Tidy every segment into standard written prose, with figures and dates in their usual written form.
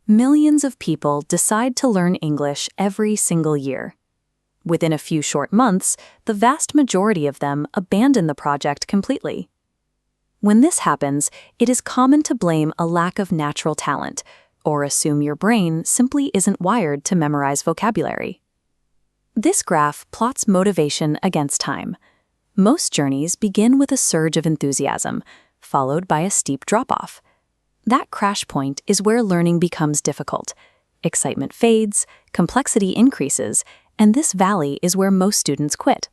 Millions of people decide to learn English every single year. Within a few short months, the vast majority of them abandon the project completely. When this happens, it is common to blame a lack of natural talent, or assume your brain simply isn't wired to memorize vocabulary. This graph plots motivation against time. Most journeys begin with a surge of enthusiasm, followed by a steep drop-off. That crash point is where learning becomes difficult. Excitement fades, complexity increases, and this valley is where most students quit.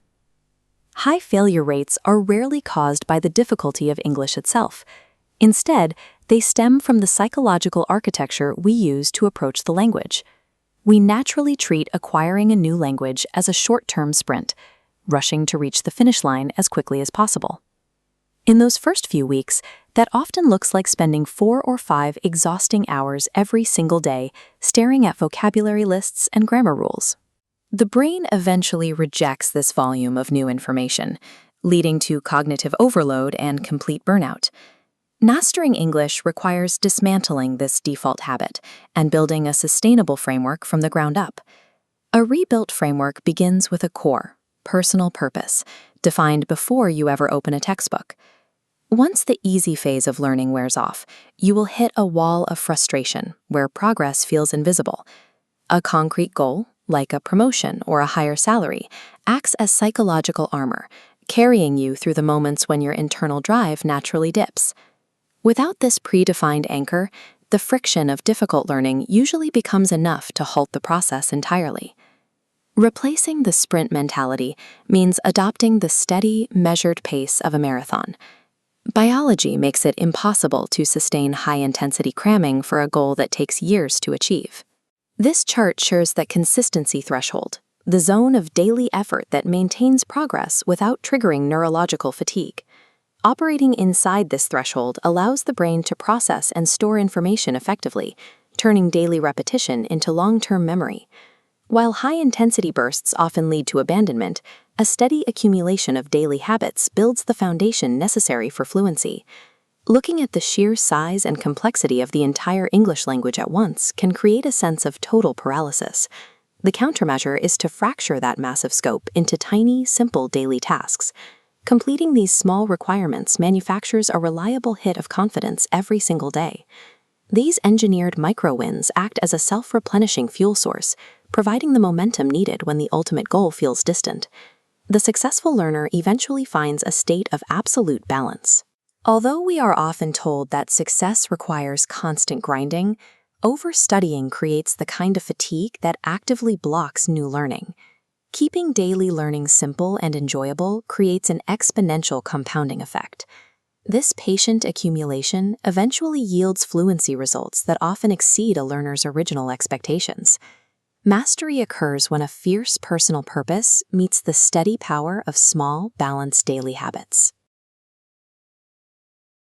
High failure rates are rarely caused by the difficulty of English itself. Instead, they stem from the psychological architecture we use to approach the language. We naturally treat acquiring a new language as a short-term sprint, rushing to reach the finish line as quickly as possible. In those first few weeks, that often looks like spending 4 or 5 exhausting hours every single day staring at vocabulary lists and grammar rules. The brain eventually rejects this volume of new information, leading to cognitive overload and complete burnout. Mastering English requires dismantling this default habit and building a sustainable framework from the ground up. A rebuilt framework begins with a core, personal purpose, defined before you ever open a textbook. Once the easy phase of learning wears off, you will hit a wall of frustration where progress feels invisible. A concrete goal, like a promotion or a higher salary, acts as psychological armor, carrying you through the moments when your internal drive naturally dips. Without this predefined anchor, the friction of difficult learning usually becomes enough to halt the process entirely. Replacing the sprint mentality means adopting the steady, measured pace of a marathon. Biology makes it impossible to sustain high-intensity cramming for a goal that takes years to achieve. This chart shows that consistency threshold, the zone of daily effort that maintains progress without triggering neurological fatigue. Operating inside this threshold allows the brain to process and store information effectively, turning daily repetition into long-term memory. While high-intensity bursts often lead to abandonment, a steady accumulation of daily habits builds the foundation necessary for fluency. Looking at the sheer size and complexity of the entire English language at once can create a sense of total paralysis. The countermeasure is to fracture that massive scope into tiny, simple daily tasks. Completing these small requirements manufactures a reliable hit of confidence every single day. These engineered micro-wins act as a self-replenishing fuel source, providing the momentum needed when the ultimate goal feels distant. The successful learner eventually finds a state of absolute balance. Although we are often told that success requires constant grinding, overstudying creates the kind of fatigue that actively blocks new learning. Keeping daily learning simple and enjoyable creates an exponential compounding effect. This patient accumulation eventually yields fluency results that often exceed a learner's original expectations. Mastery occurs when a fierce personal purpose meets the steady power of small, balanced daily habits.